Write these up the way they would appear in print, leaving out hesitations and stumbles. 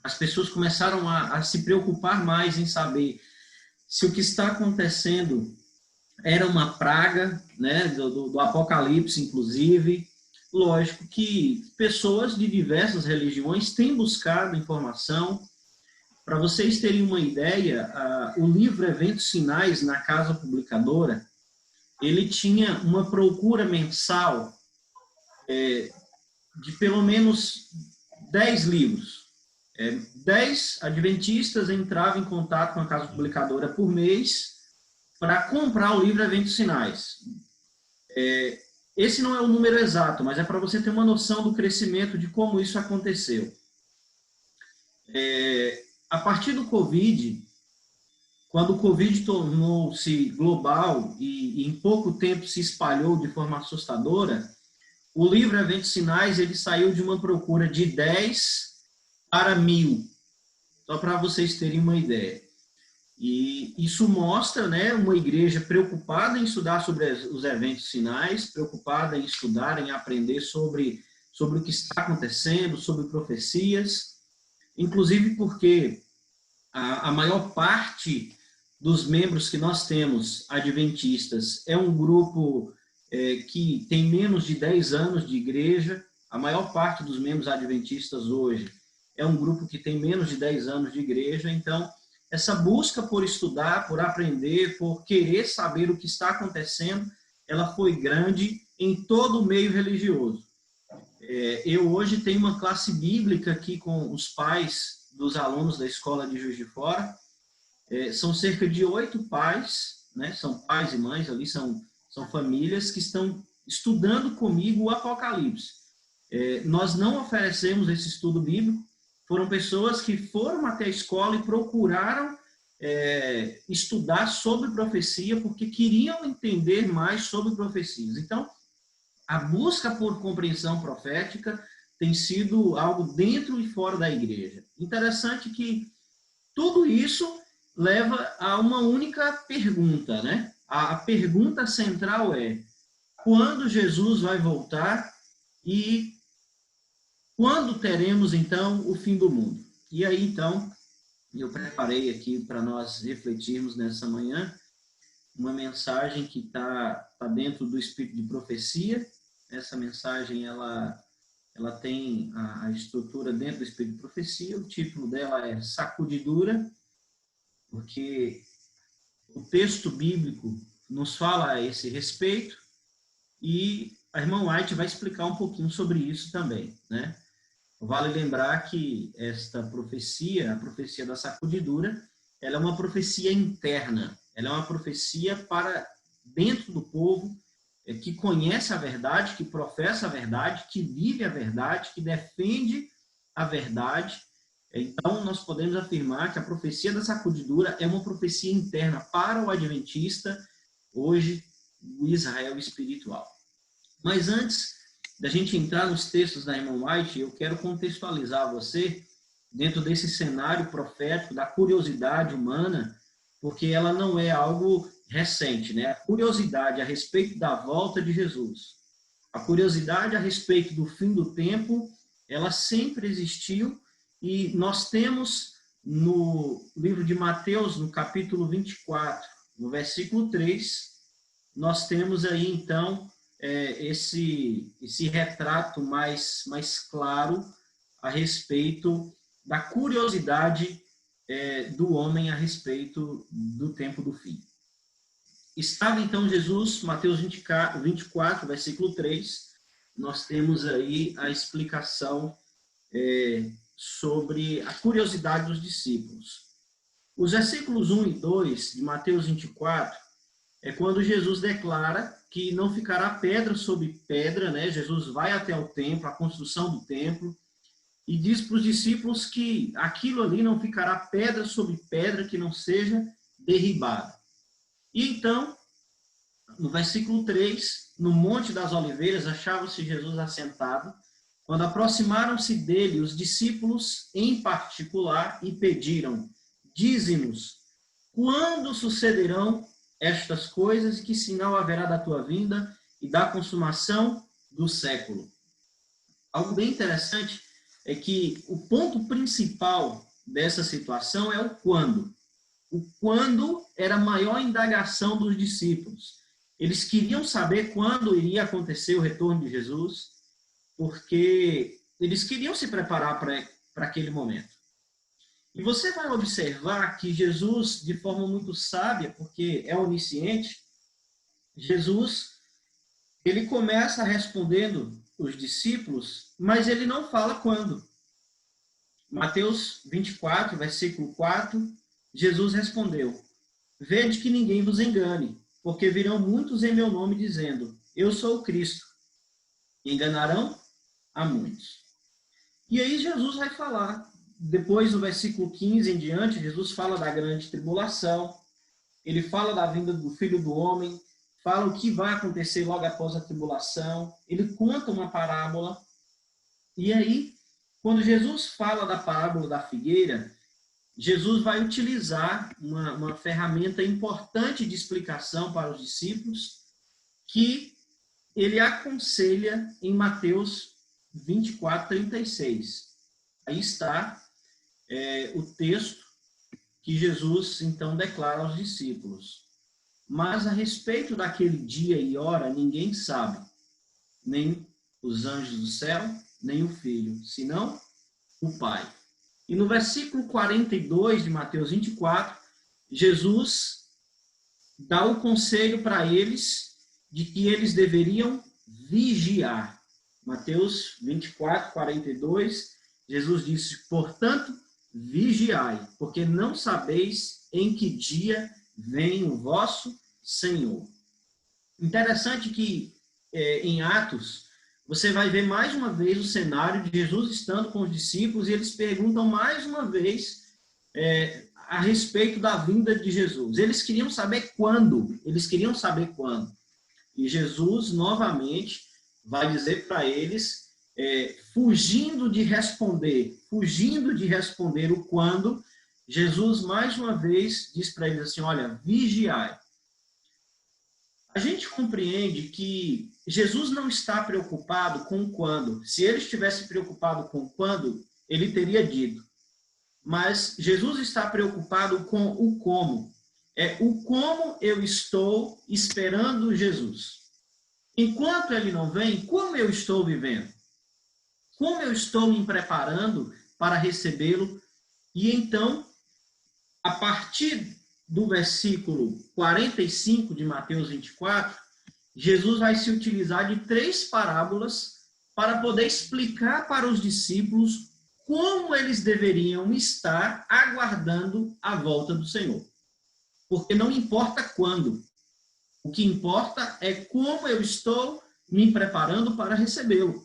as pessoas começaram a se preocupar mais em saber se o que está acontecendo era uma praga, né, do Apocalipse, inclusive. Lógico que pessoas de diversas religiões têm buscado informação. Para vocês terem uma ideia, o livro Eventos Sinais, na Casa Publicadora, ele tinha uma procura mensal de pelo menos 10 livros. 10 adventistas entravam em contato com a Casa Publicadora por mês para comprar o livro Eventos Sinais. Esse não é o número exato, mas é para você ter uma noção do crescimento de como isso aconteceu. A partir do Covid, quando o Covid tornou-se global e em pouco tempo se espalhou de forma assustadora, o livro Eventos Sinais ele saiu de uma procura de 10 para 1.000, só para vocês terem uma ideia. E isso mostra, né, uma igreja preocupada em estudar sobre os eventos sinais, preocupada em estudar, em aprender sobre o que está acontecendo, sobre profecias, inclusive porque a maior parte dos membros que nós temos adventistas é um grupo que tem menos de 10 anos de igreja. A maior parte dos membros adventistas hoje é um grupo que tem menos de 10 anos de igreja. Então, essa busca por estudar, por aprender, por querer saber o que está acontecendo, ela foi grande em todo o meio religioso. Eu hoje tenho uma classe bíblica aqui com os pais dos alunos da escola de Juiz de Fora. São cerca de 8 pais, né? São pais e mães ali, são famílias que estão estudando comigo o Apocalipse. Nós não oferecemos esse estudo bíblico, foram pessoas que foram até a escola e procuraram estudar sobre profecia, porque queriam entender mais sobre profecias. Então, a busca por compreensão profética tem sido algo dentro e fora da igreja. Interessante que tudo isso leva a uma única pergunta, né? A pergunta central é: quando Jesus vai voltar e quando teremos, então, o fim do mundo? E aí, então, eu preparei aqui para nós refletirmos nessa manhã uma mensagem que está dentro do espírito de profecia. Essa mensagem, ela tem a estrutura dentro do espírito de profecia. O título dela é Sacudidura, porque o texto bíblico nos fala a esse respeito e a irmã White vai explicar um pouquinho sobre isso também, né? Vale lembrar que esta profecia, a profecia da sacudidura, ela é uma profecia interna, ela é uma profecia para dentro do povo, que conhece a verdade, que professa a verdade, que vive a verdade, que defende a verdade. Então, nós podemos afirmar que a profecia da sacudidura é uma profecia interna para o adventista, hoje, o Israel espiritual. Mas antes da gente entrar nos textos da irmã White, eu quero contextualizar você dentro desse cenário profético da curiosidade humana, porque ela não é algo recente, né? A curiosidade a respeito da volta de Jesus, a curiosidade a respeito do fim do tempo, ela sempre existiu, e nós temos no livro de Mateus, no capítulo 24, no versículo 3, nós temos aí, então, esse retrato mais claro a respeito da curiosidade do homem a respeito do tempo do fim. Estava então Jesus, Mateus 24, versículo 3, nós temos aí a explicação sobre a curiosidade dos discípulos. Os versículos 1 e 2 de Mateus 24 é quando Jesus declara que não ficará pedra sobre pedra, né? Jesus vai até o templo, a construção do templo, e diz para os discípulos que aquilo ali não ficará pedra sobre pedra que não seja derribada. E então, no versículo 3, no Monte das Oliveiras, achava-se Jesus assentado, quando aproximaram-se dele os discípulos em particular e pediram: dize-nos, quando sucederão estas coisas, e que sinal haverá da tua vinda e da consumação do século? Algo bem interessante é que o ponto principal dessa situação é o quando. O quando era a maior indagação dos discípulos. Eles queriam saber quando iria acontecer o retorno de Jesus, porque eles queriam se preparar para aquele momento. E você vai observar que Jesus, de forma muito sábia, porque é onisciente, Jesus, ele começa respondendo os discípulos, mas ele não fala quando. Mateus 24, versículo 4, Jesus respondeu: Vede que ninguém vos engane, porque virão muitos em meu nome dizendo, eu sou o Cristo. E enganarão a muitos. E aí Jesus vai falar, depois do versículo 15 em diante, Jesus fala da grande tribulação, ele fala da vinda do Filho do Homem, fala o que vai acontecer logo após a tribulação, ele conta uma parábola, e aí, quando Jesus fala da parábola da figueira, Jesus vai utilizar uma ferramenta importante de explicação para os discípulos, que ele aconselha em Mateus 24, 36. Aí está o texto que Jesus, então, declara aos discípulos. Mas a respeito daquele dia e hora, ninguém sabe, nem os anjos do céu, nem o Filho, senão o Pai. E no versículo 42 de Mateus 24, Jesus dá o conselho para eles de que eles deveriam vigiar. Mateus 24, 42, Jesus disse, portanto, vigiai, porque não sabeis em que dia vem o vosso Senhor. Interessante que em Atos, você vai ver mais uma vez o cenário de Jesus estando com os discípulos e eles perguntam mais uma vez a respeito da vinda de Jesus. Eles queriam saber quando. E Jesus, novamente, vai dizer para eles, fugindo de responder o quando, Jesus, mais uma vez, diz para eles assim, olha, vigiai. A gente compreende que Jesus não está preocupado com o quando. Se ele estivesse preocupado com o quando, ele teria dito. Mas Jesus está preocupado com o como. É o como eu estou esperando Jesus. Enquanto ele não vem, como eu estou vivendo? Como eu estou me preparando para recebê-lo? E então, a partir do versículo 45 de Mateus 24, Jesus vai se utilizar de 3 parábolas para poder explicar para os discípulos como eles deveriam estar aguardando a volta do Senhor. Porque não importa quando, o que importa é como eu estou me preparando para recebê-lo.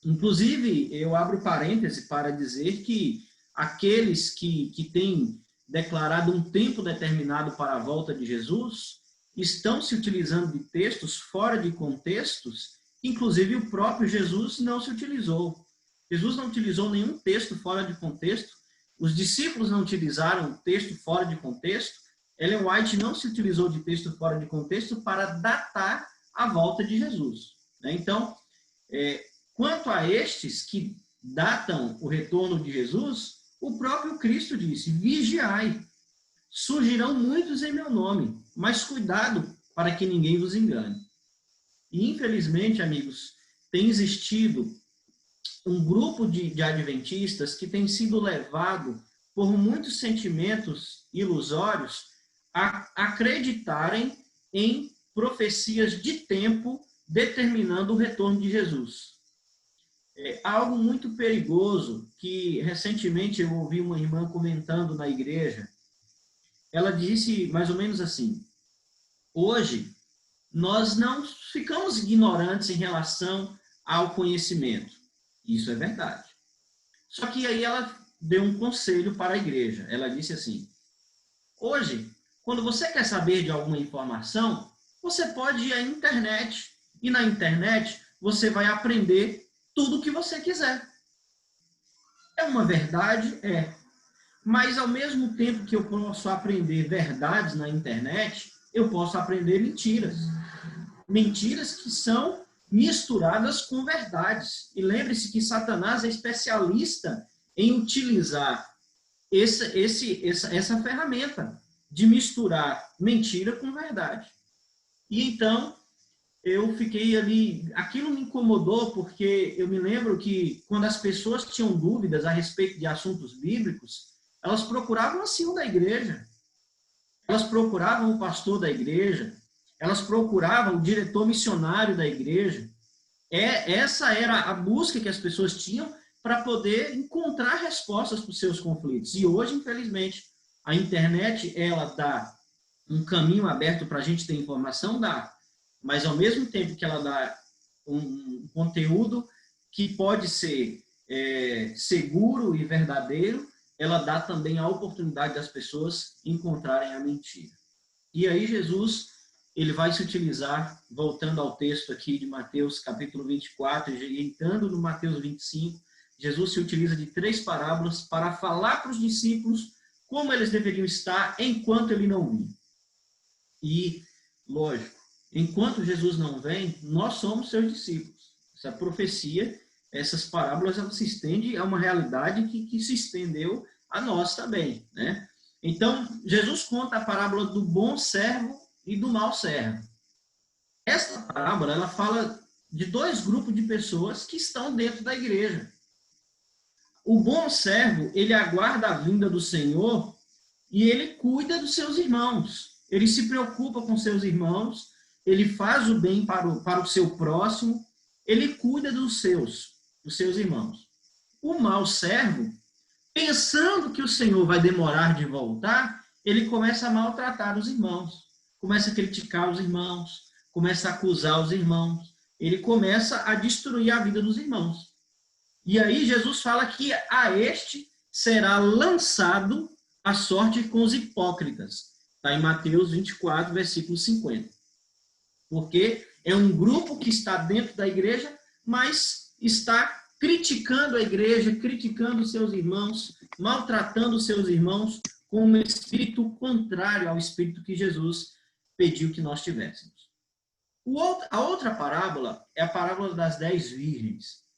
Inclusive, eu abro parêntese para dizer que aqueles que têm declarado um tempo determinado para a volta de Jesus estão se utilizando de textos fora de contextos, inclusive o próprio Jesus não se utilizou. Jesus não utilizou nenhum texto fora de contexto, os discípulos não utilizaram texto fora de contexto, Ellen White não se utilizou de texto fora de contexto para datar a volta de Jesus. Então, quanto a estes que datam o retorno de Jesus, o próprio Cristo disse, vigiai, surgirão muitos em meu nome, mas cuidado para que ninguém vos engane. E, infelizmente, amigos, tem existido um grupo de adventistas que tem sido levado por muitos sentimentos ilusórios a acreditarem em profecias de tempo determinando o retorno de Jesus. É algo muito perigoso que recentemente eu ouvi uma irmã comentando na igreja. Ela disse mais ou menos assim, hoje nós não ficamos ignorantes em relação ao conhecimento. Isso é verdade. Só que aí ela deu um conselho para a igreja. Ela disse assim, hoje, quando você quer saber de alguma informação, você pode ir à internet. E na internet você vai aprender tudo o que você quiser. É uma verdade? É. Mas ao mesmo tempo que eu posso aprender verdades na internet, eu posso aprender mentiras. Mentiras que são misturadas com verdades. E lembre-se que Satanás é especialista em utilizar essa ferramenta de misturar mentira com verdade. E então, eu fiquei ali, aquilo me incomodou, porque eu me lembro que quando as pessoas tinham dúvidas a respeito de assuntos bíblicos, elas procuravam assim da igreja, elas procuravam o pastor da igreja, elas procuravam o diretor missionário da igreja. Essa era a busca que as pessoas tinham para poder encontrar respostas para os seus conflitos. E hoje, infelizmente, a internet, ela dá um caminho aberto para a gente ter informação, dá. Mas, ao mesmo tempo que ela dá um conteúdo que pode ser seguro e verdadeiro, ela dá também a oportunidade das pessoas encontrarem a mentira. E aí, Jesus, ele vai se utilizar, voltando ao texto aqui de Mateus, capítulo 24, e entrando no Mateus 25, Jesus se utiliza de 3 parábolas para falar para os discípulos como eles deveriam estar enquanto ele não vinha. E, lógico, enquanto Jesus não vem, nós somos seus discípulos. Essa profecia, essas parábolas, elas se estendem a uma realidade que se estendeu a nós também, né? Então, Jesus conta a parábola do bom servo e do mau servo. Esta parábola, ela fala de 2 grupos de pessoas que estão dentro da igreja. O bom servo, ele aguarda a vinda do Senhor e ele cuida dos seus irmãos. Ele se preocupa com seus irmãos, ele faz o bem para o seu próximo, ele cuida dos seus irmãos. O mau servo, pensando que o Senhor vai demorar de voltar, ele começa a maltratar os irmãos, começa a criticar os irmãos, começa a acusar os irmãos, ele começa a destruir a vida dos irmãos. E aí Jesus fala que a este será lançado a sorte com os hipócritas. Está em Mateus 24, versículo 50. Porque é um grupo que está dentro da igreja, mas está criticando a igreja, criticando os seus irmãos, maltratando os seus irmãos com um espírito contrário ao espírito que Jesus pediu que nós tivéssemos. A outra parábola é a parábola das 10 virgens.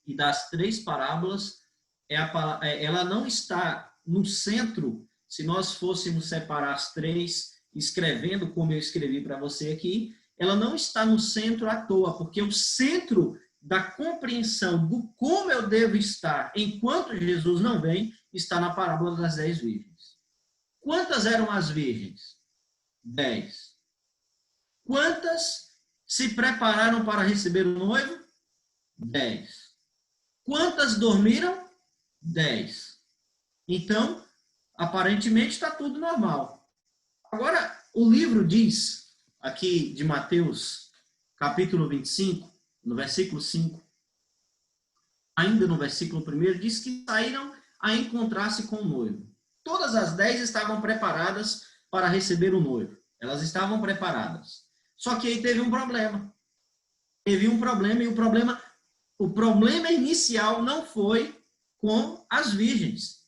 E das 3 parábolas, ela não está no centro. Se nós fôssemos separar as 3, escrevendo como eu escrevi para você aqui, ela não está no centro à toa, porque o centro da compreensão do como eu devo estar enquanto Jesus não vem, está na parábola das 10 virgens. Quantas eram as virgens? 10. Quantas se prepararam para receber o noivo? 10. Quantas dormiram? 10. Então, aparentemente está tudo normal. Agora, o livro diz, aqui de Mateus, capítulo 25, no versículo 5, ainda no versículo 1, diz que saíram a encontrar-se com o noivo. Todas as 10 estavam preparadas para receber o noivo. Elas estavam preparadas. Só que aí teve um problema. Teve um problema, e o problema inicial não foi com as virgens.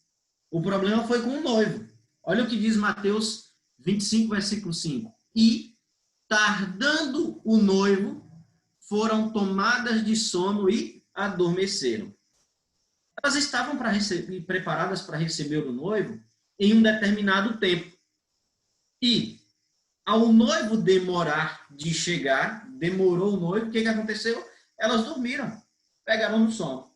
O problema foi com o noivo. Olha o que diz Mateus 25, versículo 5. E, tardando o noivo, foram tomadas de sono e adormeceram. Elas estavam preparadas para receber o noivo em um determinado tempo. E, ao noivo demorar de chegar, demorou o noivo, o que aconteceu? Elas dormiram, pegaram no sono.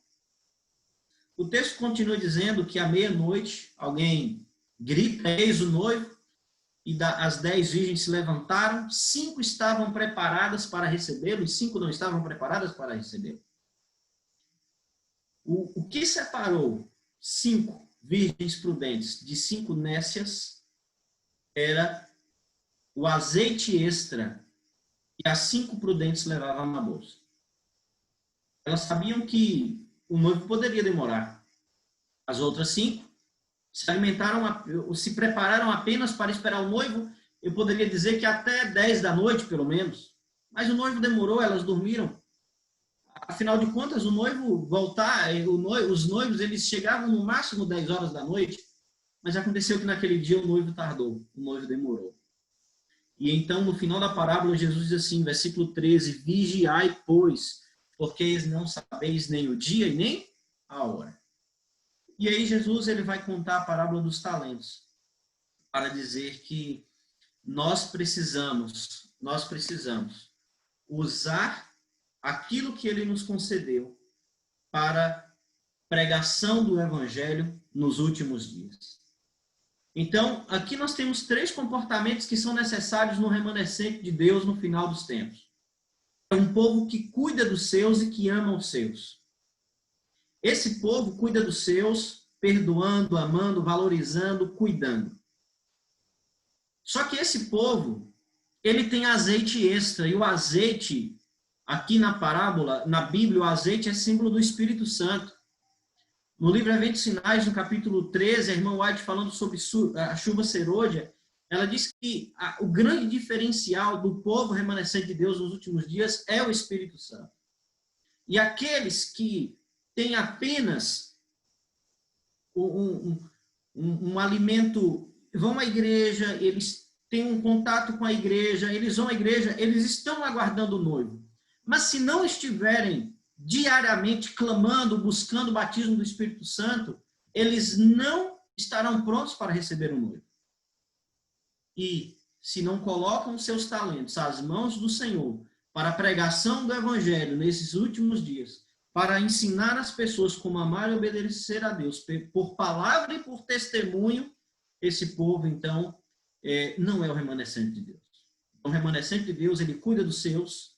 O texto continua dizendo que à meia-noite alguém grita, eis o noivo, e as 10 virgens se levantaram, 5 estavam preparadas para recebê-lo e 5 não estavam preparadas para recebê-lo. O que separou 5 virgens prudentes de 5 nécias era o azeite extra que as 5 prudentes levavam na bolsa. Elas sabiam que o noivo poderia demorar. As outras 5 se alimentaram, se prepararam apenas para esperar o noivo. Eu poderia dizer que até 10 da noite, pelo menos. Mas o noivo demorou, elas dormiram. Afinal de contas, o noivo os noivos, eles chegavam no máximo 10 horas da noite, mas aconteceu que naquele dia o noivo tardou, o noivo demorou. E então, no final da parábola, Jesus diz assim, versículo 13, vigiai, pois, porque não sabeis nem o dia e nem a hora. E aí Jesus ele vai contar a parábola dos talentos, para dizer que nós precisamos usar aquilo que ele nos concedeu para pregação do evangelho nos últimos dias. Então, aqui nós temos 3 comportamentos que são necessários no remanescente de Deus no final dos tempos. É um povo que cuida dos seus e que ama os seus. Esse povo cuida dos seus, perdoando, amando, valorizando, cuidando. Só que esse povo, ele tem azeite extra, e o azeite, aqui na parábola, na Bíblia, o azeite é símbolo do Espírito Santo. No livro Eventos Sinais, no capítulo 13, a irmã White, falando sobre a chuva serôdia, ela diz que o grande diferencial do povo remanescente de Deus nos últimos dias é o Espírito Santo. E aqueles que têm apenas um alimento, vão à igreja, eles têm um contato com a igreja, eles vão à igreja, eles estão aguardando o noivo. Mas se não estiverem diariamente clamando, buscando o batismo do Espírito Santo, eles não estarão prontos para receber o noivo. E se não colocam seus talentos às mãos do Senhor para a pregação do evangelho nesses últimos dias, para ensinar as pessoas como amar e obedecer a Deus por palavra e por testemunho, esse povo, então, não é o remanescente de Deus. O remanescente de Deus, ele cuida dos seus.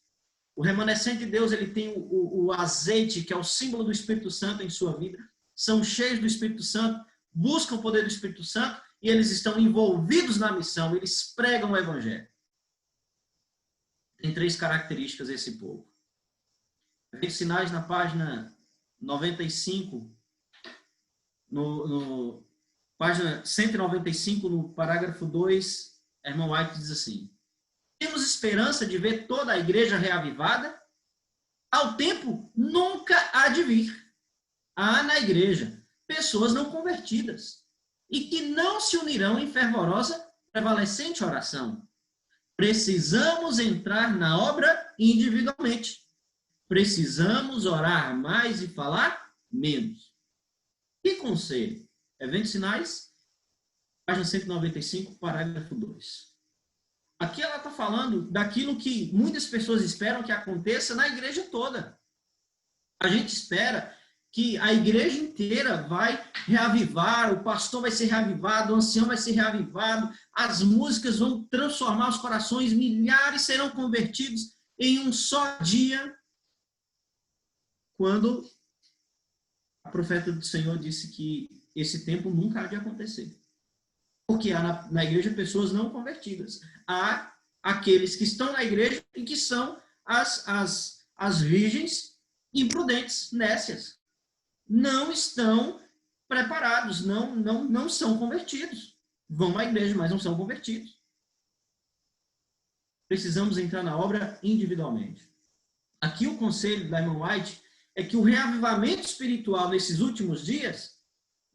O remanescente de Deus, ele tem o azeite, que é o símbolo do Espírito Santo em sua vida. São cheios do Espírito Santo, buscam o poder do Espírito Santo e eles estão envolvidos na missão, eles pregam o evangelho. Tem 3 características esse povo. Tem sinais na página 95, página 195, no parágrafo 2, a irmã White diz assim: temos esperança de ver toda a igreja reavivada? Ao tempo nunca há de vir. Há na igreja pessoas não convertidas e que não se unirão em fervorosa, prevalecente oração. Precisamos entrar na obra individualmente. Precisamos orar mais e falar menos. Que conselho? Eventos Sinais, página 195, parágrafo 2. Aqui ela está falando daquilo que muitas pessoas esperam que aconteça na igreja toda. A gente espera que a igreja inteira vai reavivar, o pastor vai ser reavivado, o ancião vai ser reavivado, as músicas vão transformar os corações, milhares serão convertidos em um só dia. Quando a profeta do Senhor disse que esse tempo nunca há de acontecer. Porque há na igreja pessoas não convertidas. Há aqueles que estão na igreja e que são as virgens imprudentes, nécias. Não estão preparados, não são convertidos. Vão à igreja, mas não são convertidos. Precisamos entrar na obra individualmente. Aqui o conselho da irmã White é que o reavivamento espiritual nesses últimos dias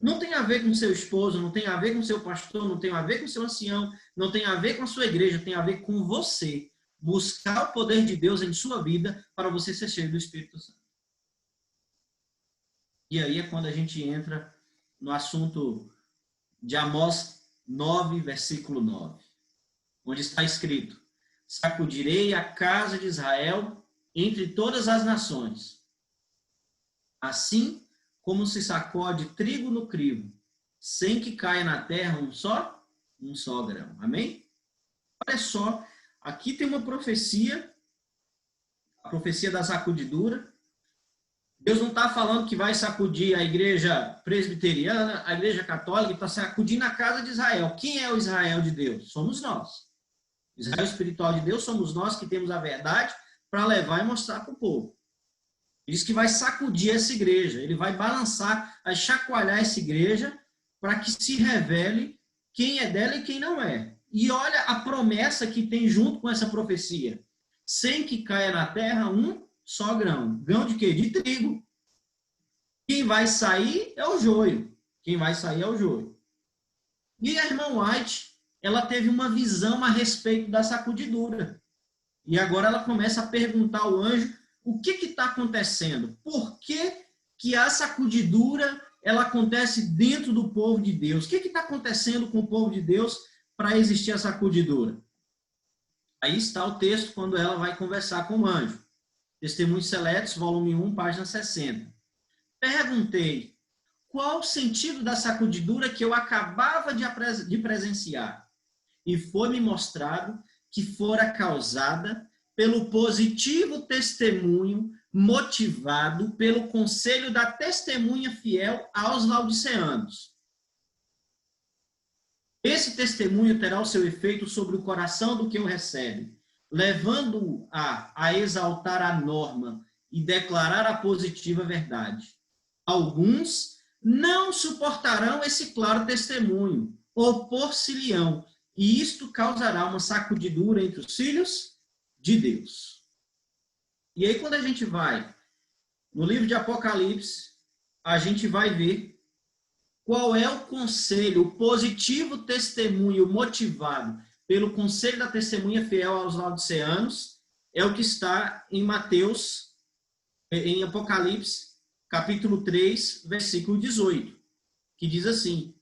não tem a ver com seu esposo, não tem a ver com seu pastor, não tem a ver com seu ancião, não tem a ver com a sua igreja, tem a ver com você. Buscar o poder de Deus em sua vida para você ser cheio do Espírito Santo. E aí é quando a gente entra no assunto de Amós 9, versículo 9, onde está escrito: sacudirei a casa de Israel entre todas as nações, assim como se sacode trigo no crivo, sem que caia na terra um só grão. Amém? Olha só, aqui tem uma profecia, a profecia da sacudidura. Deus não está falando que vai sacudir a igreja presbiteriana, a igreja católica, está sacudindo a casa de Israel. Quem é o Israel de Deus? Somos nós. Israel espiritual de Deus somos nós que temos a verdade para levar e mostrar para o povo. Ele diz que vai sacudir essa igreja, ele vai balançar, vai chacoalhar essa igreja para que se revele quem é dela e quem não é. E olha a promessa que tem junto com essa profecia: sem que caia na terra um só grão. Grão de quê? De trigo. Quem vai sair é o joio. Quem vai sair é o joio. E a irmã White, ela teve uma visão a respeito da sacudidura. E agora ela começa a perguntar ao anjo o que está acontecendo? Por que a sacudidura ela acontece dentro do povo de Deus? O que está acontecendo com o povo de Deus para existir a sacudidura? Aí está o texto quando ela vai conversar com o anjo. Testemunhos Seletos, volume 1, página 60. Perguntei, qual o sentido da sacudidura que eu acabava de presenciar? E foi-me mostrado que fora causada pelo positivo testemunho motivado pelo conselho da testemunha fiel aos laodiceanos. Esse testemunho terá o seu efeito sobre o coração do que o recebe, levando-o a exaltar a norma e declarar a positiva verdade. Alguns não suportarão esse claro testemunho, opor-se-lhão, e isto causará uma sacudidura entre os filhos de Deus. E aí, quando a gente vai no livro de Apocalipse, a gente vai ver qual é o conselho, o positivo testemunho motivado pelo conselho da testemunha fiel aos laodiceanos, é o que está em Mateus, em Apocalipse, capítulo 3, versículo 18, que diz assim: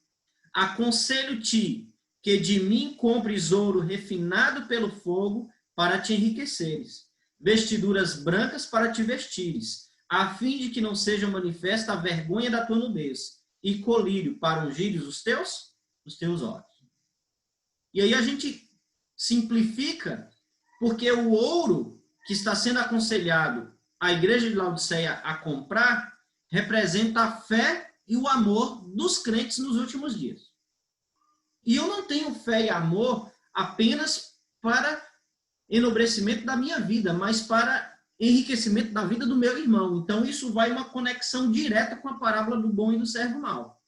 aconselho-te que de mim compres ouro refinado pelo fogo para te enriqueceres, vestiduras brancas para te vestires, a fim de que não seja manifesta a vergonha da tua nudez, e colírio para ungires os teus olhos. E aí a gente simplifica, porque o ouro que está sendo aconselhado a igreja de Laodiceia a comprar representa a fé e o amor dos crentes nos últimos dias. E eu não tenho fé e amor apenas para enobrecimento da minha vida, mas para enriquecimento da vida do meu irmão. Então, isso vai uma conexão direta com a parábola do bom e do servo mau.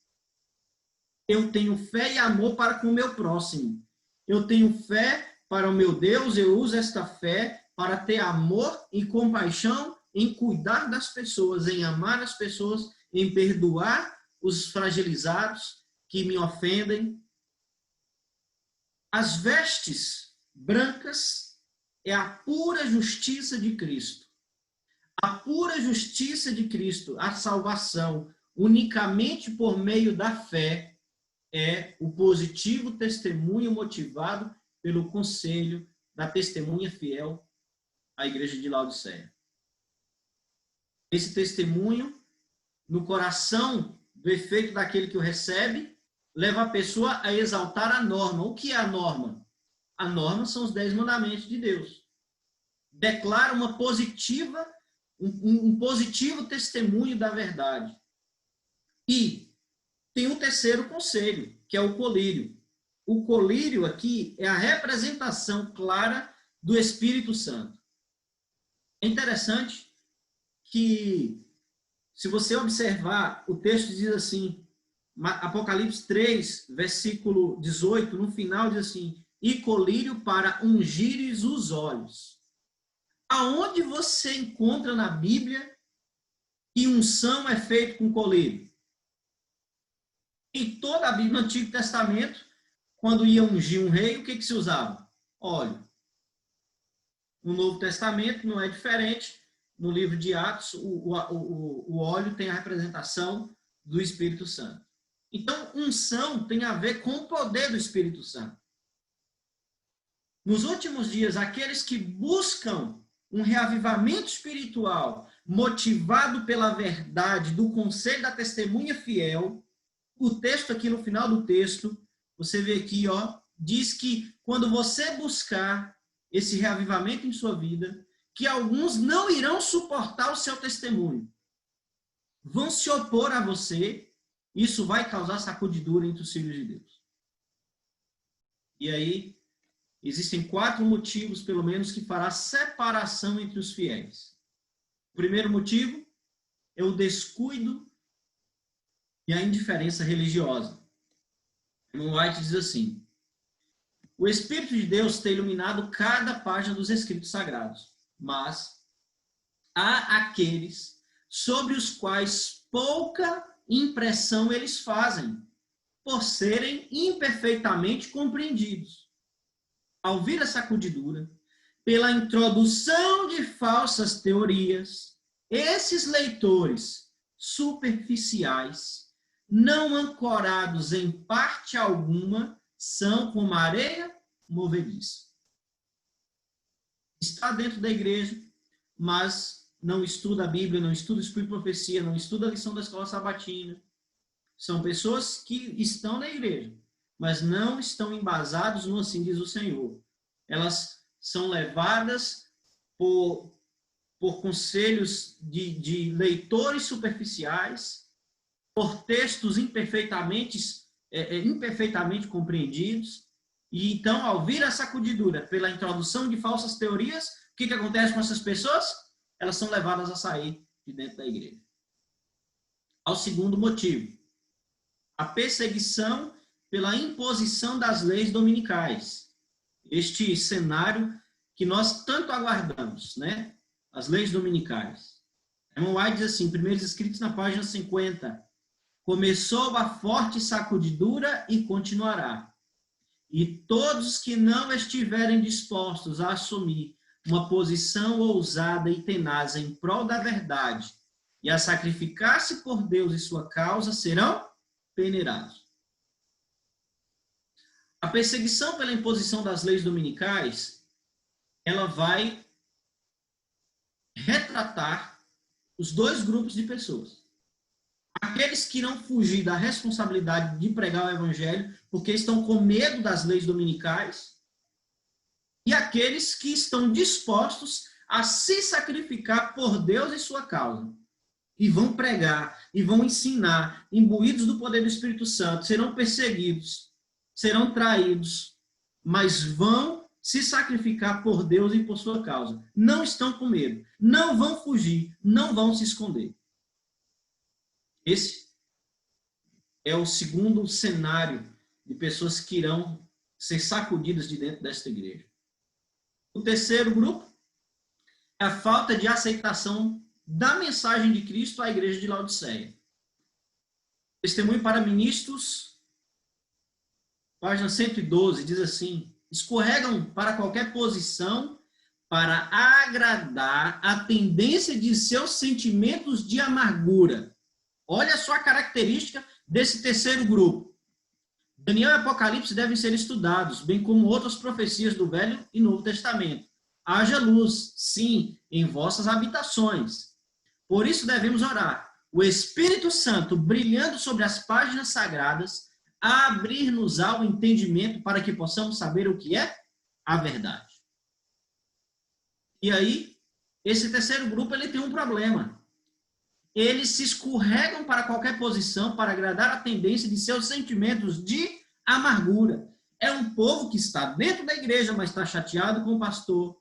Eu tenho fé e amor para com o meu próximo. Eu tenho fé para o meu Deus, eu uso esta fé para ter amor e compaixão em cuidar das pessoas, em amar as pessoas, em perdoar os fragilizados que me ofendem. As vestes brancas é a pura justiça de Cristo. A pura justiça de Cristo, a salvação, unicamente por meio da fé, é o positivo testemunho motivado pelo conselho da testemunha fiel à igreja de Laodiceia. Esse testemunho, no coração do efeito daquele que o recebe, leva a pessoa a exaltar a norma. O que é a norma? A norma são os 10 mandamentos de Deus. Declara uma positiva, um positivo testemunho da verdade. E tem um terceiro conselho, que é o colírio. O colírio aqui é a representação clara do Espírito Santo. É interessante que, se você observar, o texto diz assim, Apocalipse 3, versículo 18, no final diz assim, e colírio para ungires os olhos. Aonde você encontra na Bíblia que unção é feito com colírio? Em toda a Bíblia, no Antigo Testamento, quando ia ungir um rei, o que se usava? Óleo. No Novo Testamento não é diferente. No livro de Atos, o óleo tem a representação do Espírito Santo. Então, unção tem a ver com o poder do Espírito Santo. Nos últimos dias, aqueles que buscam um reavivamento espiritual motivado pela verdade do conselho da testemunha fiel, o texto aqui no final do texto, você vê aqui, diz que quando você buscar esse reavivamento em sua vida, que alguns não irão suportar o seu testemunho. Vão se opor a você, isso vai causar sacudidura entre os filhos de Deus. E aí, existem 4 motivos, pelo menos, que fará separação entre os fiéis. O primeiro motivo é o descuido e a indiferença religiosa. Ellen White diz assim, o Espírito de Deus tem iluminado cada página dos Escritos Sagrados, mas há aqueles sobre os quais pouca impressão eles fazem. por serem imperfeitamente compreendidos. Ao vir a sacudidura, pela introdução de falsas teorias, esses leitores superficiais, não ancorados em parte alguma, são como areia movediça. Está dentro da igreja, mas não estuda a Bíblia, não estuda o Espírito de Profecia, não estuda a lição da escola sabatina. São pessoas que estão na igreja, mas não estão embasados no assim diz o Senhor. Elas são levadas por conselhos de leitores superficiais, por textos imperfeitamente compreendidos, e então, ao vir a sacudidura pela introdução de falsas teorias, o que acontece com essas pessoas? Elas são levadas a sair de dentro da igreja. Ao segundo motivo, a perseguição pela imposição das leis dominicais. Este cenário que nós tanto aguardamos, né? As leis dominicais. Ellen White diz assim, primeiros escritos na página 50, começou a forte sacudidura e continuará. E todos que não estiverem dispostos a assumir uma posição ousada e tenaz em prol da verdade e a sacrificar-se por Deus e sua causa serão peneirados. A perseguição pela imposição das leis dominicais, ela vai retratar os dois grupos de pessoas. Aqueles que irão fugir da responsabilidade de pregar o evangelho porque estão com medo das leis dominicais, e aqueles que estão dispostos a se sacrificar por Deus e sua causa. E vão pregar, e vão ensinar, imbuídos do poder do Espírito Santo, serão perseguidos, serão traídos, mas vão se sacrificar por Deus e por sua causa. Não estão com medo, não vão fugir, não vão se esconder. Esse é o segundo cenário de pessoas que irão ser sacudidas de dentro desta igreja. O terceiro grupo é a falta de aceitação da mensagem de Cristo à igreja de Laodiceia. Testemunho para ministros, página 112, diz assim, escorregam para qualquer posição para agradar a tendência de seus sentimentos de amargura. Olha só a característica desse terceiro grupo. Daniel e Apocalipse devem ser estudados, bem como outras profecias do Velho e Novo Testamento. Haja luz, sim, em vossas habitações. Por isso devemos orar. O Espírito Santo, brilhando sobre as páginas sagradas, abrir-nos ao entendimento para que possamos saber o que é a verdade. E aí, esse terceiro grupo ele tem um problema. Eles se escorregam para qualquer posição para agradar a tendência de seus sentimentos de amargura. É um povo que está dentro da igreja, mas está chateado com o pastor,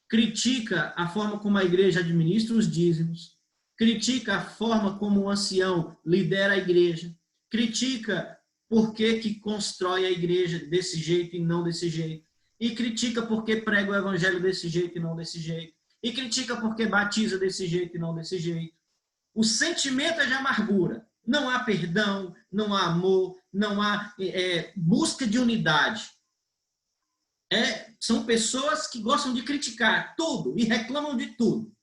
critica a forma como a igreja administra os dízimos, critica a forma como o ancião lidera a igreja, critica por que constrói a igreja desse jeito e não desse jeito, e critica por que prega o evangelho desse jeito e não desse jeito, e critica por que batiza desse jeito e não desse jeito. O sentimento é de amargura. Não há perdão, não há amor, não há busca de unidade. São pessoas que gostam de criticar tudo e reclamam de tudo.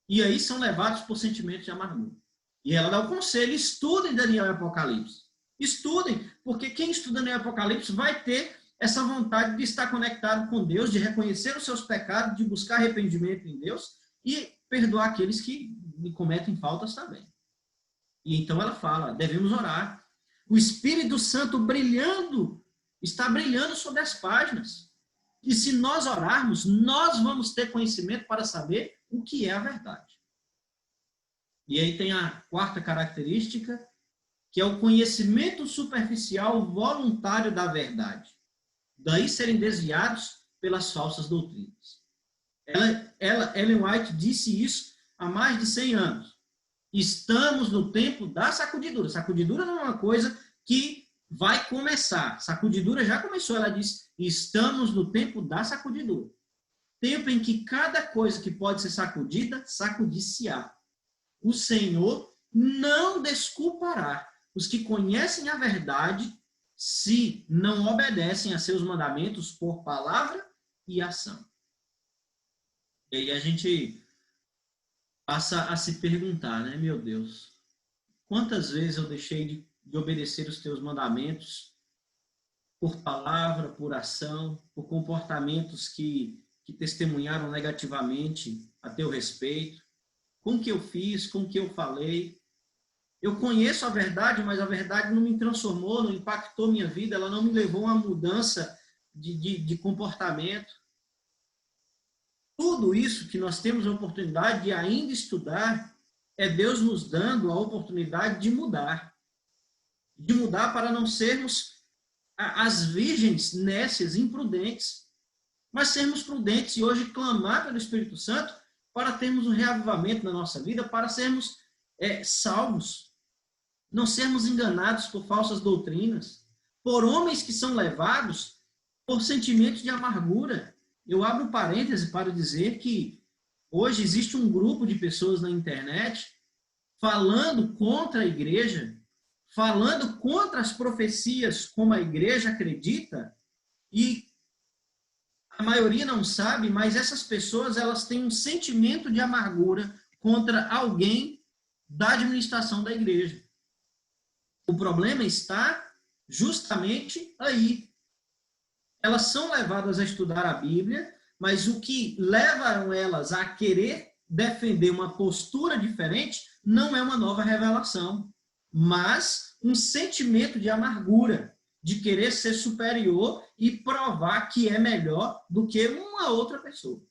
E aí são levados por sentimentos de amargura. E ela dá o conselho, estudem Daniel e Apocalipse. Estudem, porque quem estuda Daniel e Apocalipse vai ter essa vontade de estar conectado com Deus, de reconhecer os seus pecados, de buscar arrependimento em Deus e perdoar aqueles que cometem faltas também. E então ela fala, devemos orar. O Espírito Santo está brilhando sobre as páginas. E se nós orarmos, nós vamos ter conhecimento para saber o que é a verdade. E aí tem a quarta característica, que é o conhecimento superficial voluntário da verdade. Daí serem desviados pelas falsas doutrinas. Ellen White disse isso há mais de 100 anos. Estamos no tempo da sacudidura. Sacudidura não é uma coisa que vai começar. Sacudidura já começou. Ela disse, estamos no tempo da sacudidura. Tempo em que cada coisa que pode ser sacudida, sacudiciar. O Senhor não desculpará os que conhecem a verdade, se não obedecem a seus mandamentos por palavra e ação. E aí a gente passa a se perguntar, né, meu Deus, quantas vezes eu deixei de obedecer os teus mandamentos por palavra, por ação, por comportamentos que testemunharam negativamente a teu respeito, com o que eu fiz, com o que eu falei. Eu conheço a verdade, mas a verdade não me transformou, não impactou minha vida, ela não me levou a uma mudança de comportamento. Tudo isso que nós temos a oportunidade de ainda estudar é Deus nos dando a oportunidade de mudar. De mudar para não sermos as virgens nécias, imprudentes, mas sermos prudentes e hoje clamar pelo Espírito Santo para termos um reavivamento na nossa vida, para sermos salvos, não sermos enganados por falsas doutrinas, por homens que são levados por sentimentos de amargura. Eu abro parêntese para dizer que hoje existe um grupo de pessoas na internet falando contra a igreja, falando contra as profecias como a igreja acredita, e a maioria não sabe, mas essas pessoas elas têm um sentimento de amargura contra alguém da administração da igreja. O problema está justamente aí. Elas são levadas a estudar a Bíblia, mas o que levaram elas a querer defender uma postura diferente não é uma nova revelação, mas um sentimento de amargura, de querer ser superior e provar que é melhor do que uma outra pessoa.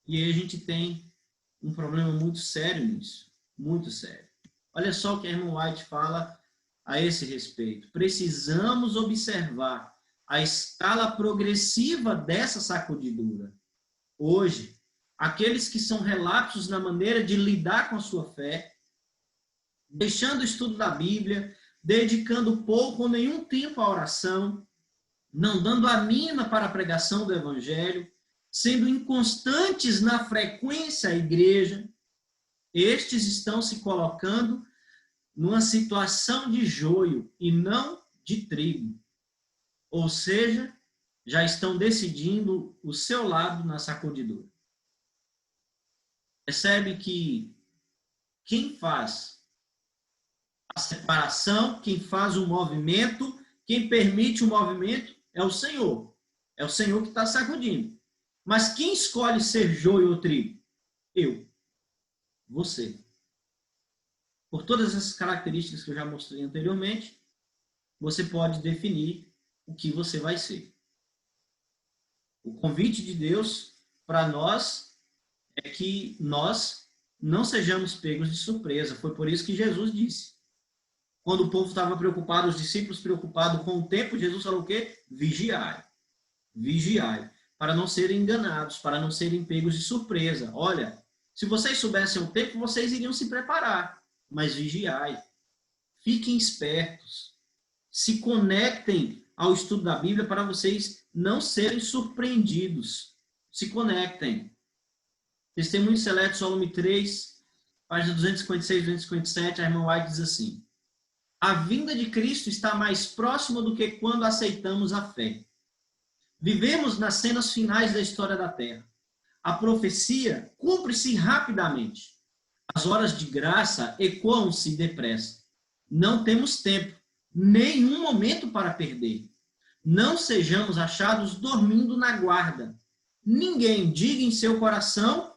E aí a gente tem um problema muito sério nisso, muito sério. Olha só o que a irmã White fala a esse respeito. Precisamos observar a escala progressiva dessa sacudidura. Hoje, aqueles que são relapsos na maneira de lidar com a sua fé, deixando o estudo da Bíblia, dedicando pouco ou nenhum tempo à oração, não dando a mínima para a pregação do Evangelho, sendo inconstantes na frequência à igreja, estes estão se colocando numa situação de joio e não de trigo. Ou seja, já estão decidindo o seu lado na sacudidura. Percebe que quem faz a separação, quem faz o movimento, quem permite o movimento é o Senhor. É o Senhor que está sacudindo. Mas quem escolhe ser joio ou trigo? Eu. Você. Por todas essas características que eu já mostrei anteriormente, você pode definir o que você vai ser. O convite de Deus para nós é que nós não sejamos pegos de surpresa. Foi por isso que Jesus disse. Quando o povo estava preocupado, os discípulos preocupados com o tempo, Jesus falou o quê? Vigiai. Vigiai. Para não serem enganados, para não serem pegos de surpresa. Olha, se vocês soubessem o tempo, vocês iriam se preparar. Mas vigiai. Fiquem espertos. Se conectem ao estudo da Bíblia para vocês não serem surpreendidos. Se conectem. Testemunho Seleto, volume 3, página 256 e 257, a irmã White diz assim: a vinda de Cristo está mais próxima do que quando aceitamos a fé. Vivemos nas cenas finais da história da Terra. A profecia cumpre-se rapidamente. As horas de graça ecoam-se depressa. Não temos tempo, nenhum momento para perder. Não sejamos achados dormindo na guarda. Ninguém diga em seu coração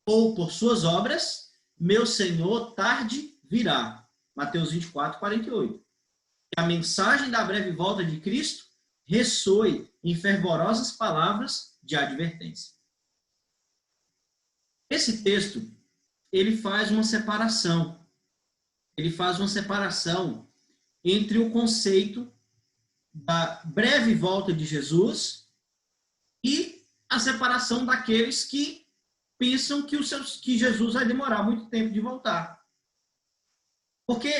ou por suas obras, meu Senhor tarde virá. Mateus 24, 48. Que a mensagem da breve volta de Cristo ressoe em fervorosas palavras de advertência. Esse texto, ele faz uma separação. Ele faz uma separação entre o conceito da breve volta de Jesus e a separação daqueles que pensam que Jesus vai demorar muito tempo de voltar. Porque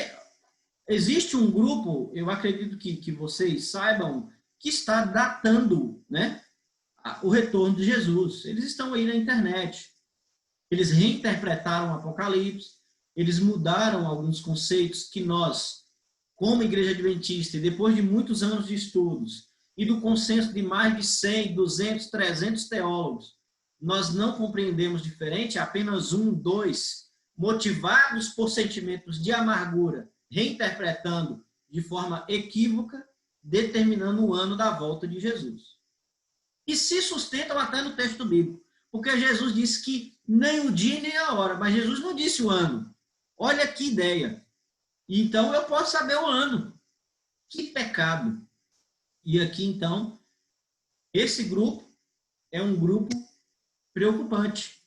existe um grupo, eu acredito que vocês saibam, que está datando, né, o retorno de Jesus. Eles estão aí na internet. Eles reinterpretaram o Apocalipse, eles mudaram alguns conceitos que nós, como Igreja Adventista, e depois de muitos anos de estudos, e do consenso de mais de 100, 200, 300 teólogos, nós não compreendemos diferente, apenas um, dois, motivados por sentimentos de amargura, reinterpretando de forma equívoca, determinando o ano da volta de Jesus. E se sustentam até no texto bíblico, porque Jesus disse que nem o dia nem a hora, mas Jesus não disse o ano. Olha que ideia. Então eu posso saber o ano. Que pecado. E aqui, então, esse grupo é um grupo preocupante.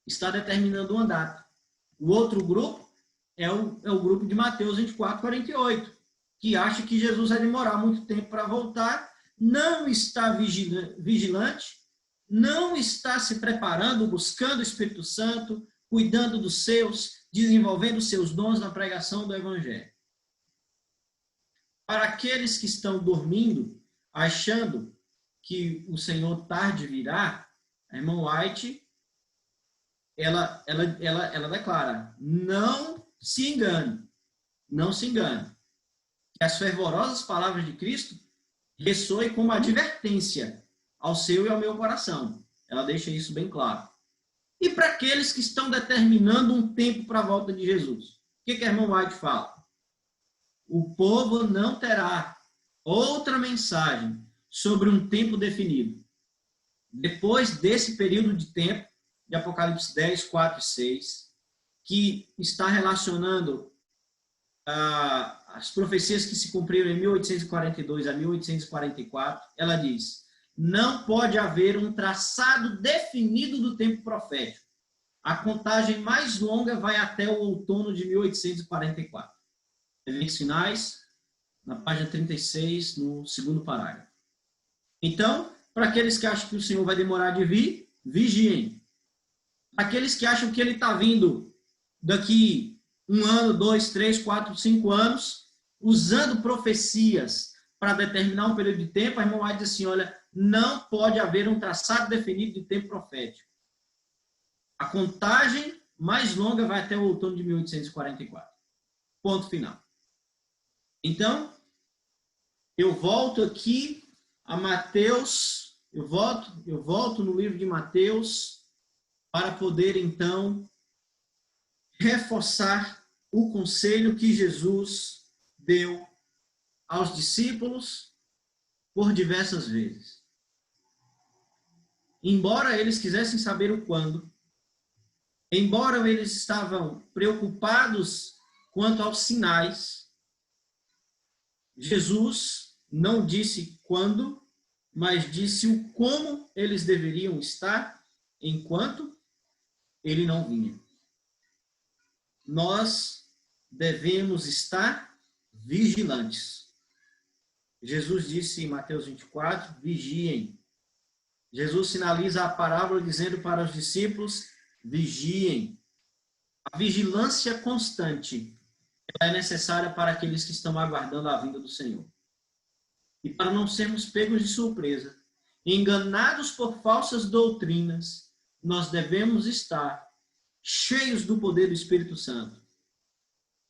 Está determinando uma data. O outro grupo é o grupo de Mateus 24, 48, que acha que Jesus vai demorar muito tempo para voltar, não está vigilante, não está se preparando, buscando o Espírito Santo, cuidando dos seus, desenvolvendo seus dons na pregação do Evangelho. Para aqueles que estão dormindo, achando que o Senhor tarde virá, a irmã White, ela declara, não se engane, não se engane. Que as fervorosas palavras de Cristo ressoem como advertência ao seu e ao meu coração. Ela deixa isso bem claro. E para aqueles que estão determinando um tempo para a volta de Jesus? O que a irmã White fala? O povo não terá outra mensagem sobre um tempo definido. Depois desse período de tempo, de Apocalipse 10, 4 e 6, que está relacionando as profecias que se cumpriram em 1842 a 1844, ela diz, não pode haver um traçado definido do tempo profético. A contagem mais longa vai até o outono de 1844. Eventos finais, na página 36, no segundo parágrafo. Então, para aqueles que acham que o Senhor vai demorar de vir, vigiem. Aqueles que acham que ele está vindo daqui 1 ano, 2, 3, 4, 5 anos, usando profecias para determinar um período de tempo, a irmã White diz assim, olha, não pode haver um traçado definido de tempo profético. A contagem mais longa vai até o outono de 1844. Ponto final. Então, eu volto aqui a Mateus, eu volto no livro de Mateus para poder, então, reforçar o conselho que Jesus deu aos discípulos por diversas vezes. Embora eles quisessem saber o quando, embora eles estavam preocupados quanto aos sinais, Jesus não disse quando, mas disse o como eles deveriam estar enquanto ele não vinha. Nós devemos estar vigilantes. Jesus disse em Mateus 24, vigiem. Jesus sinaliza a parábola dizendo para os discípulos, vigiem. A vigilância constante é necessária para aqueles que estão aguardando a vinda do Senhor. E para não sermos pegos de surpresa, enganados por falsas doutrinas, nós devemos estar cheios do poder do Espírito Santo.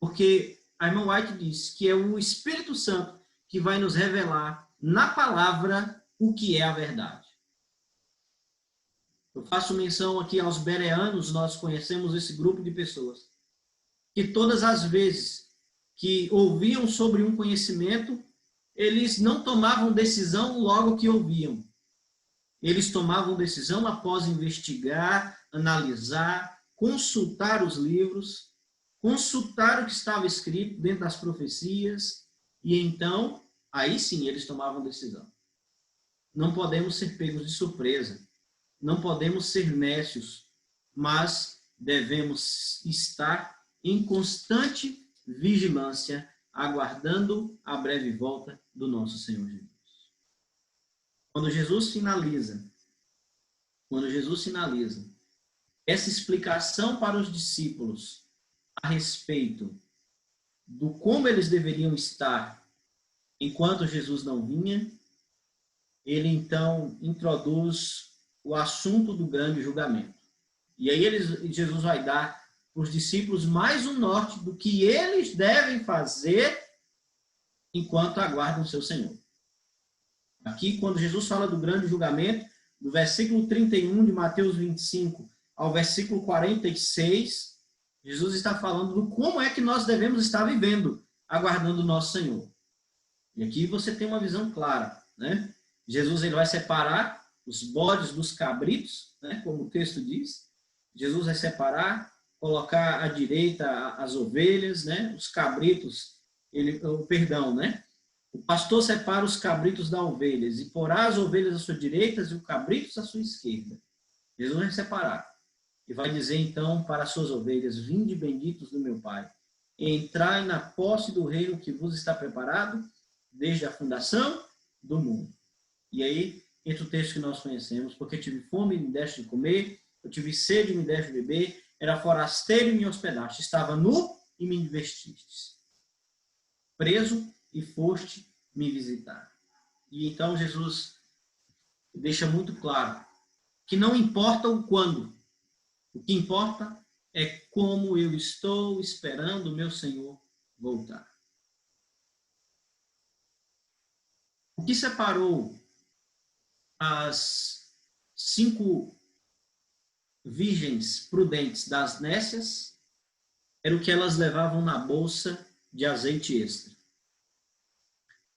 Porque a irmã White diz que é o Espírito Santo que vai nos revelar na palavra o que é a verdade. Eu faço menção aqui aos bereanos, nós conhecemos esse grupo de pessoas, que todas as vezes que ouviam sobre um conhecimento, eles não tomavam decisão logo que ouviam. Eles tomavam decisão após investigar, analisar, consultar os livros, consultar o que estava escrito dentro das profecias, e então, aí sim, eles tomavam decisão. Não podemos ser pegos de surpresa, não podemos ser nécios, mas devemos estar em constante vigilância, aguardando a breve volta do nosso Senhor Jesus. Quando Jesus finaliza essa explicação para os discípulos a respeito do como eles deveriam estar enquanto Jesus não vinha, ele então introduz o assunto do grande julgamento. E aí Jesus vai dar para os discípulos mais um norte do que eles devem fazer enquanto aguardam o seu Senhor. Aqui, quando Jesus fala do grande julgamento, do versículo 31 de Mateus 25 ao versículo 46, Jesus está falando do como é que nós devemos estar vivendo, aguardando o nosso Senhor. E aqui você tem uma visão clara, né? Jesus ele vai separar os bodes dos cabritos, né? Como o texto diz. Jesus vai separar, colocar à direita as ovelhas, né? Os cabritos, né? O pastor separa os cabritos das ovelhas e porá as ovelhas à sua direita e os cabritos à sua esquerda. Jesus vai separar. E vai dizer então para as suas ovelhas: vinde benditos do meu Pai, entrai na posse do reino que vos está preparado desde a fundação do mundo. E aí entra o texto que nós conhecemos: porque tive fome e me deste de comer, eu tive sede e me deste de beber, era forasteiro e me hospedaste, estava nu e me vestistes, preso e foste me visitar. E então Jesus deixa muito claro que não importa o quando, o que importa é como eu estou esperando o meu Senhor voltar. O que separou as 5 virgens prudentes das nécias era o que elas levavam na bolsa de azeite extra.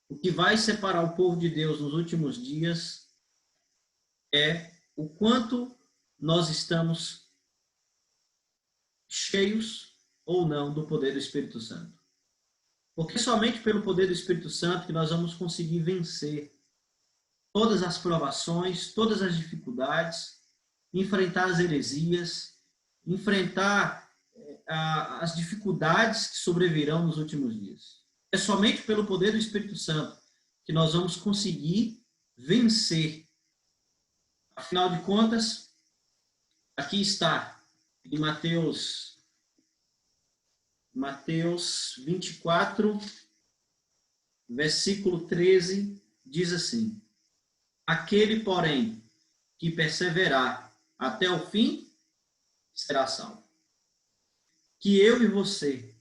O que vai separar o povo de Deus nos últimos dias é o quanto nós estamos cheios ou não do poder do Espírito Santo. Porque somente pelo poder do Espírito Santo que nós vamos conseguir vencer todas as provações, todas as dificuldades, enfrentar as heresias, enfrentar as dificuldades que sobrevirão nos últimos dias. É somente pelo poder do Espírito Santo que nós vamos conseguir vencer. Afinal de contas, aqui está, em Mateus 24, versículo 13, diz assim: aquele, porém, que perseverar até o fim, será salvo. Que eu e você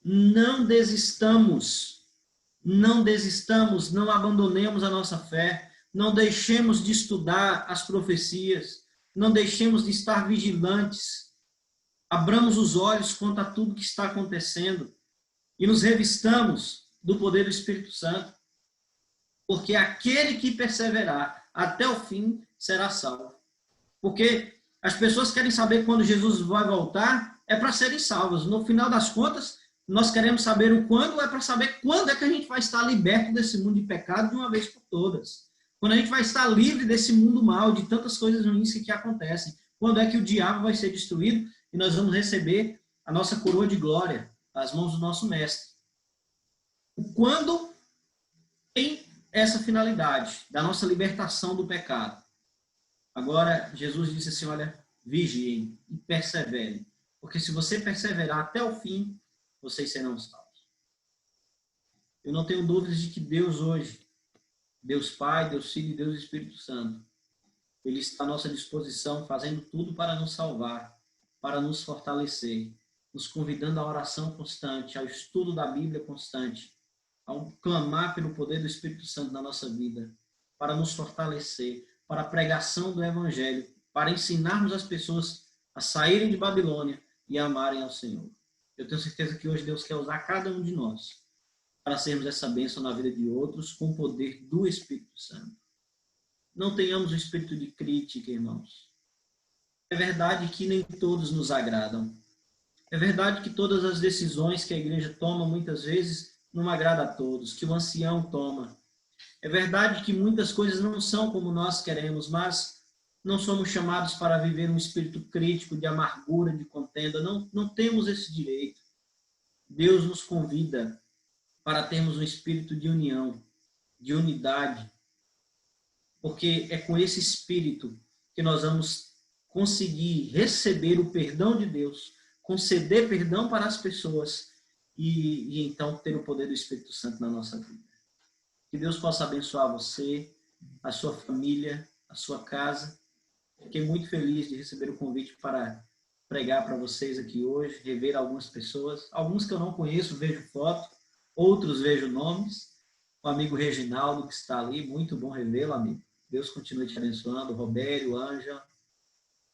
não desistamos, não abandonemos a nossa fé, não deixemos de estudar as profecias, não deixemos de estar vigilantes, abramos os olhos quanto a tudo que está acontecendo e nos revistamos do poder do Espírito Santo, porque aquele que perseverar até o fim será salvo. Porque as pessoas querem saber quando Jesus vai voltar, é para serem salvas. No final das contas, nós queremos saber o quando, é para saber quando é que a gente vai estar liberto desse mundo de pecado de uma vez por todas. Quando a gente vai estar livre desse mundo mal, de tantas coisas ruins que acontecem. Quando é que o diabo vai ser destruído e nós vamos receber a nossa coroa de glória das mãos do nosso mestre. O quando tem essa finalidade da nossa libertação do pecado. Agora, Jesus disse assim, olha, vigiem e perseverem, porque se você perseverar até o fim, vocês serão salvos. Eu não tenho dúvidas de que Deus hoje, Deus Pai, Deus Filho e Deus Espírito Santo, Ele está à nossa disposição, fazendo tudo para nos salvar, para nos fortalecer, nos convidando à oração constante, ao estudo da Bíblia constante, ao clamar pelo poder do Espírito Santo na nossa vida, para nos fortalecer, para a pregação do Evangelho, para ensinarmos as pessoas a saírem de Babilônia e a amarem ao Senhor. Eu tenho certeza que hoje Deus quer usar cada um de nós para sermos essa bênção na vida de outros com o poder do Espírito Santo. Não tenhamos o espírito de crítica, irmãos. É verdade que nem todos nos agradam. É verdade que todas as decisões que a igreja toma, muitas vezes, não agrada a todos, que o ancião toma. É verdade que muitas coisas não são como nós queremos, mas não somos chamados para viver um espírito crítico, de amargura, de contenda. Não temos esse direito. Deus nos convida para termos um espírito de união, de unidade, porque é com esse espírito que nós vamos conseguir receber o perdão de Deus, conceder perdão para as pessoas e então ter o poder do Espírito Santo na nossa vida. Que Deus possa abençoar você, a sua família, a sua casa. Fiquei muito feliz de receber o convite para pregar para vocês aqui hoje, rever algumas pessoas, alguns que eu não conheço, vejo foto, outros vejo nomes. O amigo Reginaldo, que está ali, muito bom revê-lo, amigo. Deus continue te abençoando. Robério, Ângela,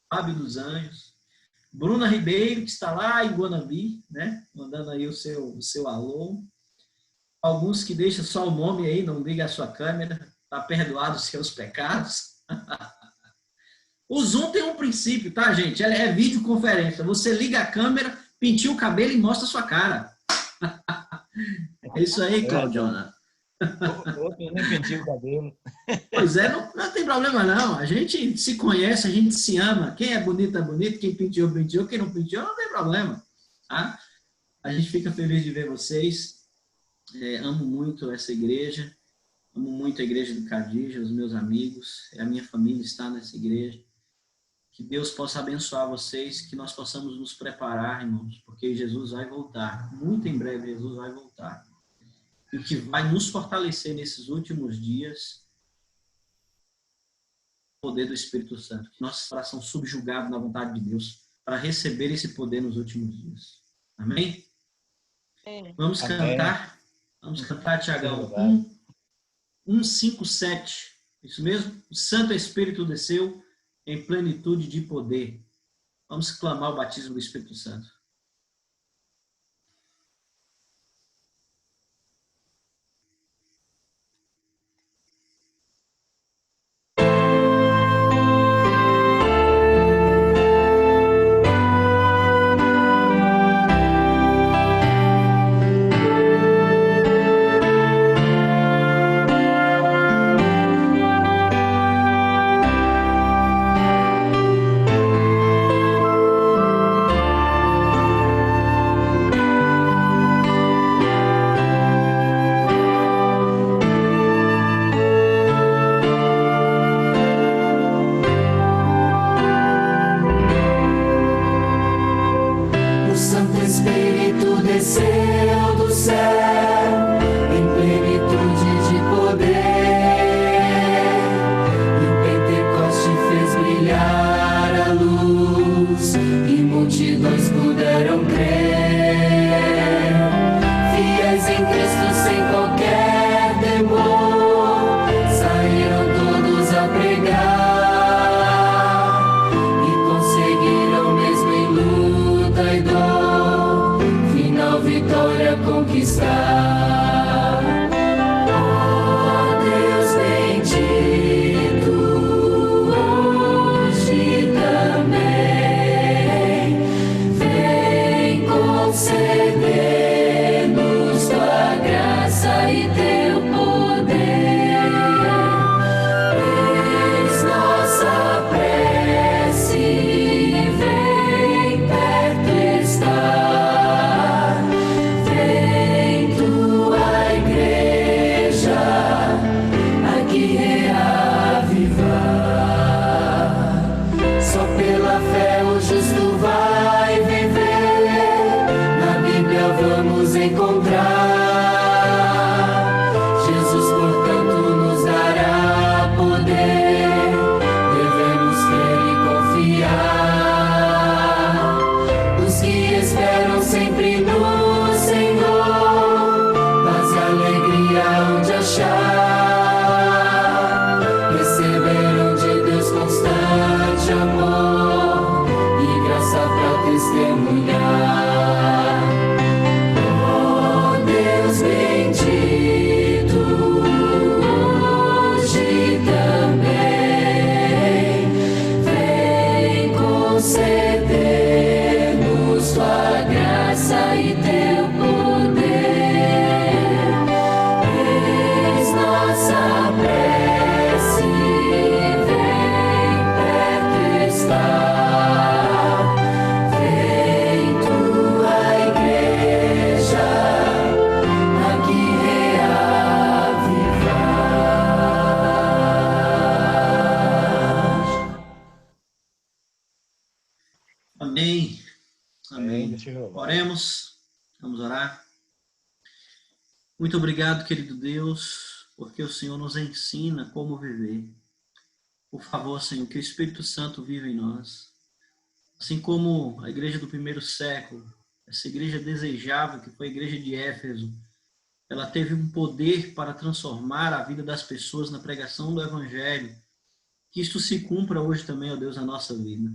Fábio dos Anjos, Bruna Ribeiro, que está lá em Guanabi, né? Mandando aí o seu alô. Alguns que deixam só o nome aí, não liga a sua câmera, está perdoado os seus pecados. O Zoom tem um princípio, tá, gente? Ela é videoconferência. Você liga a câmera, pintia o cabelo e mostra a sua cara. É isso aí, Claudiona. Eu nem pentei o cabelo. Pois é, não tem problema não. A gente se conhece, a gente se ama. Quem é bonito é bonito, quem penteou, penteou, quem não penteou, não tem problema. Tá? A gente fica feliz de ver vocês. Amo muito essa igreja. Amo muito a igreja do Cadija, os meus amigos. A minha família está nessa igreja. Que Deus possa abençoar vocês, que nós possamos nos preparar, irmãos, porque Jesus vai voltar. Muito em breve Jesus vai voltar. E que vai nos fortalecer nesses últimos dias, o poder do Espírito Santo. Que nossos corações subjugados na vontade de Deus, para receber esse poder nos últimos dias. Amém? Vamos cantar. Vamos cantar, Tiagão. 157. Isso mesmo? O Santo Espírito desceu em plenitude de poder. Vamos clamar o batismo do Espírito Santo. Amém. Amém. Oremos. Vamos orar. Muito obrigado, querido Deus, porque o Senhor nos ensina como viver. Por favor, Senhor, que o Espírito Santo viva em nós. Assim como a igreja do primeiro século, essa igreja desejável que foi a igreja de Éfeso, ela teve um poder para transformar a vida das pessoas na pregação do evangelho. Que isto se cumpra hoje também, ó Deus, na nossa vida.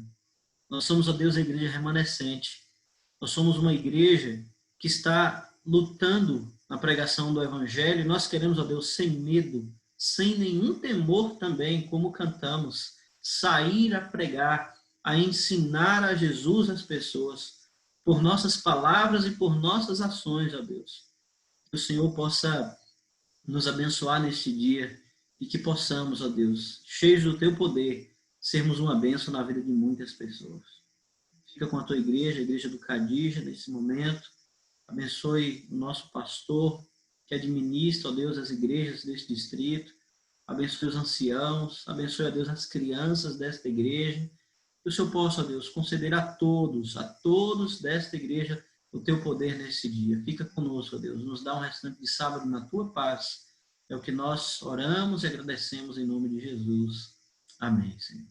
Nós somos, ó Deus, a igreja remanescente. Nós somos uma igreja que está lutando na pregação do evangelho. Nós queremos, ó Deus, sem medo, sem nenhum temor também, como cantamos, sair a pregar, a ensinar a Jesus às pessoas, por nossas palavras e por nossas ações, ó Deus. Que o Senhor possa nos abençoar neste dia e que possamos, ó Deus, cheios do teu poder, sermos uma bênção na vida de muitas pessoas. Fica com a tua igreja, a igreja do Cadija, nesse momento. Abençoe o nosso pastor que administra, ó Deus, as igrejas deste distrito. Abençoe os anciãos, abençoe, ó Deus, as crianças desta igreja. Que o Senhor possa, ó Deus, conceder a todos desta igreja, o teu poder nesse dia. Fica conosco, ó Deus. Nos dá um restante de sábado na tua paz. É o que nós oramos e agradecemos em nome de Jesus. Amém, Senhor.